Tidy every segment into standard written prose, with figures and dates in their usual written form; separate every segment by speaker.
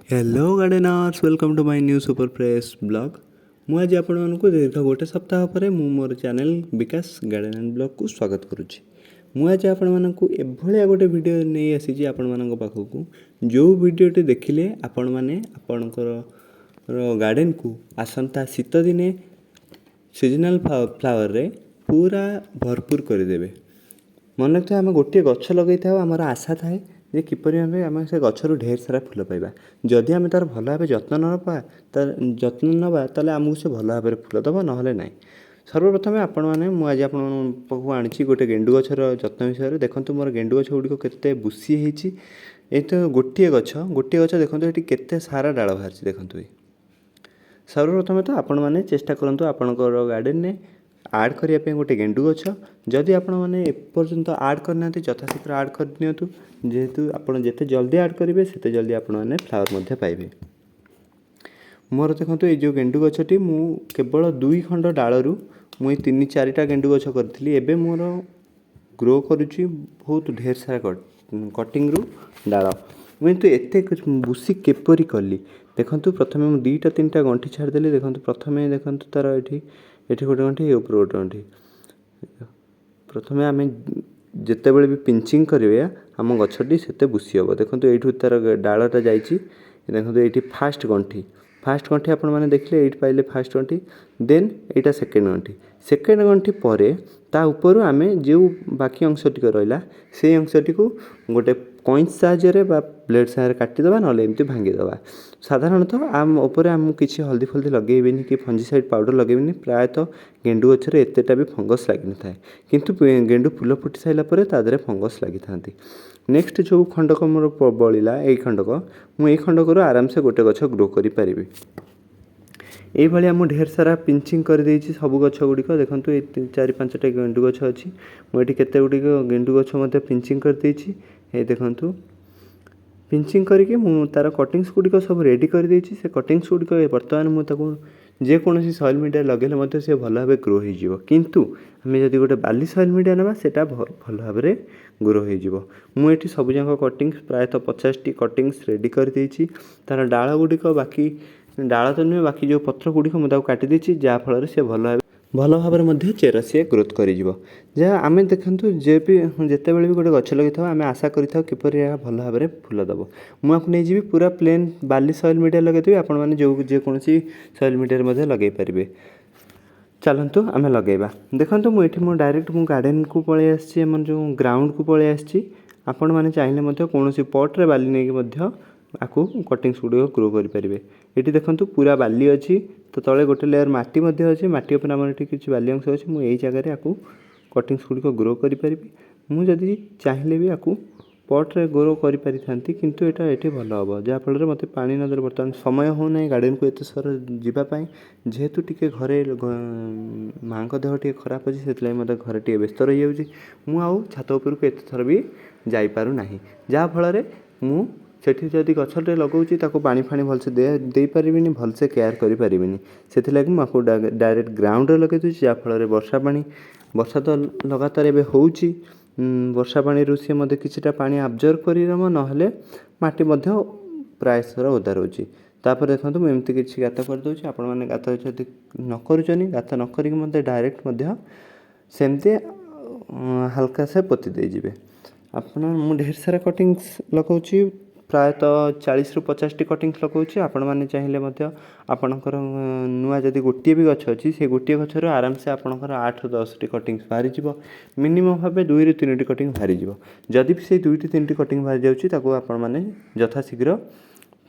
Speaker 1: Hello gardeners welcome to my new super fresh blog. मुझे आपको दीर्घ गोटे सप्ताह पर मोर channel Vikas garden and blog को स्वागत करुच्ची। मुझे आपको एभलिया गोटे वीडियो नहीं आसी आपण पाखक जो वीडियोटी देखिले आपण मैंने आपणकर गार्डन को आसंता शीत दिने सीजनाल फ्लावर रे पूरा भरपूर करदेवे। मन रखिए आम गोटे गछ लगे था आमर आशा थाए जे किपर भाव आम से गचर ढेर सारा फूल पाइबा। जदि आम तार भल भाव जत्न नवा तार जत्न नवा ताले आमको से भल भाव फूल दब ना ना। सर्वप्रथम आपण मैंने मुझे आपको आनी गोटे गेंडु गचर जत्न विषय देखो मोर गेंडु गछ गुड़िक केते बुसी होती। ये तो गोटे गछ देखो ये केते सारा डाल बाहर देखो। सर्वप्रथम तो आपण मैंने चेष्टा करूँ आपणकर गार्डन में आड करने गोटे गेंडु गछ जदि आपण मैंने एपर्यंत आड करना यथाशीघ्र आड कर दिंतु जेहेतु आपड़ जिते जल्दी आड करेंगे से जल्दी आपण मैंने फ्लावर पाइबे। मोर देखो ये जो गेंडु गछटी मु केवल 2 खंड डालू मुई 3-4टा गेंडु गछ करी एबे मोर ग्रो करुच्ची बहुत ढेर सारा कटिंग रु डाल मुझे तो एत बुसी केपरी कली देखु। प्रथम मुझे 2-3टा गंठी छाड़देली देखो। प्रथम देखो तार ये गोटे गंठी ये ऊपर गोटे गंठी प्रथम आम जिते बड़े भी पिंचिंग करेंगे आम गछटी से बुसी हम देखो। ये तार डालटा जाइए देखो ये फास्ट गंठी आपण मैंने देखले ये पाइले फास्ट गंठी देन यहाँ सेकेंड गंठी पर ता ऊपर आम जो बाकी अंशटी रहा से अंशटी को गोटे कईच साहाय्य ब्लेड साहाय्य काटिदेवा ना एमती भांगीदेवा। साधारणतः आम उपर आम किसी हल्दी फल्दी लगेबी कि फंजीसाइड पाउडर लगेबी प्रायतः गेंडु गचर एतेटा भी फंगस लगी न था किंतु गेंडु फूल फुटी सारा पर तादे फंगस लगी था। नेक्स्ट जो खंडक मोर बड़ा यही खंडक मुझे खंडक आराम से गोटे गछ ग्रो करी। ये आम ढेर सारा पिंचिंग कर देछि सब गछ गुड़िक देखो। 4-5टा गेंडु गछ अच्छी मुझे केते गुड़िक गेंडु गछ पिंचिंग कर देछि ये देखो। पिंचिंग करके तार कटिंग्स गुड़िक सब रेडी कर देछि से कटिंग्स गुड़िक बर्तमान मुझे जेकोसी सॉइल मीडिया लगे से भल भाव ग्रो हो किंतु आम जब गोटे बाली सॉइल मीडिया ना से भल भाव ग्रो हो। मुझे सब जाक कटिंग्स प्रायतः 50टी कटिंग्स रेडी कर देछि। तार डाल गुड़िक बाकी डाल तो नुहे बाकी जो पत्र गुड़िक मुझे काटी देछि जहाँफल से भल भाव चेर सी ग्रोथ कर जहाँ आम देखु जे भी जिते बड़े भी गोटे गछ लगे आम आशा करें किपर भल भाव फूल दब। मुझे नहीं जी पूरा प्लेन बाली सॉइल मीडिया लगे आपण मैंने जो जेकोसी सॉइल मीडिया लगे पारे। चलतु आम लगेगा देखो मुझे डायरेक्ट मु गार्डन को पलि आसी जो ग्राउंड को पलि आसी आपण मैंने चाहिए कौन पट्रे बाली नहीं आपको कटिंग्स गुड़िक ग्रो करेंगे। ये देखो पूरा बाली अच्छी तो तले गोटे लेयर माटी अच्छी माटी उपर आम किसी बाली अंश अच्छी मुझे जगह आपको कटिंग्स गुड़िक ग्रो करें। मुझे चाहिए भी आपको पट्रे ग्रो कर पारि था किंतु यहाँ ये भल हम जहाँफल मत पानी नदे बर्तमान समय होना गार्डन को एत सर जावाई जेहेतु टी घरे माँ का देह टे खराब अच्छे से मतलब घर टे व्यस्त रही जाऊँगी मुझे छात उपरको एत थर भी जापारूना जहाँफल मुझे जदि गछटे लगाऊँगी पानी फाणी भलसे दे पारिनी भलसे केयर करें से मुझे डायरेक्ट ग्राउंड लगे दूसरी जहाँफल वर्षा तो लगातार एवं हो वर्षा पानी सी मत किसीटा पानी आब्जर्व करम ना माटी प्राय सारा ओदा रोचे। तापर देखो मुझे एमती किसी गात करदे आपण मैंने गात जब न करुँच गात न करी मत डायरेक्ट सेमती हल्का से पोती देजे। आप ढेर सारा कटिंग्स लगाऊँ प्रायतः 40-50टी कटिंग्स लगाऊँ आपण मैंने चाहिए आपणकर नुआ जदि गोटे भी गछ अच्छी से गोटे गचर आराम से आपणकर 8-10टी कटिंग्स बाहरी मिनिमम भाव 2-3टी कटिंग बाहरी जदि भी से 2-3टी कटिंग बाहरी जाऊँगी आपण मैंने यथाशीघ्र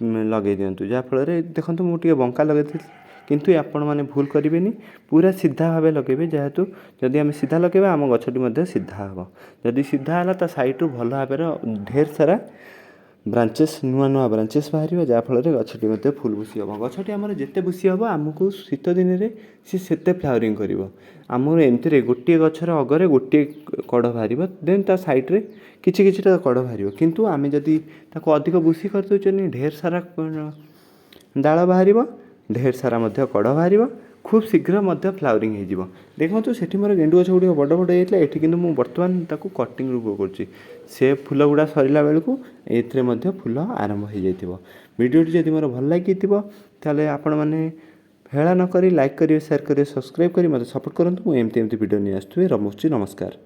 Speaker 1: लगे दिंतु जहाँफल देखो मुझे बंका लगे किंतु आपण मैंने भूल करेंगे पूरा सीधा भाव लगे जेहेतु जदि आम सीधा लगे आम गछटी सीधा हम जदि सीधा है सैड्रु भल भाव ढेर सारा ब्रांचेस नुआ ब्रांचेस बाहर जहाँफल गछटी फुल बुसी हम गछटी आम जिते बुसी हम आमको शीत दिन में सी से फ्लावरिंग कर आमर एमती गोटे गचर अगरे गोटे कड़ बाहर देन ता सैड्रे किछि कड़ बाहर किंतु आम जदि अधिक बुसी करदे ढेर सारा डाल बाहर ढेर सारा कड़ बाहर खूब शीघ्र फ्लावरिंग हो देखो सेठी मोर गेंडु गछ गुड़ बड़ बड़ होता है कि बर्तमान ताको कटिंग रूप कर से फूल गुड़ा सरला बेलू ए फूल आरंभ हो जाइए वीडियो जदि मोर भल लगी ताले आपण मैंने हेला नक लाइक करेंगे शेयर करेंगे सब्सक्राइब करेंगे मतलब सपोर्ट करूँ मुझे एमती वीडियो नहीं आसुवे रमुची नमस्कार।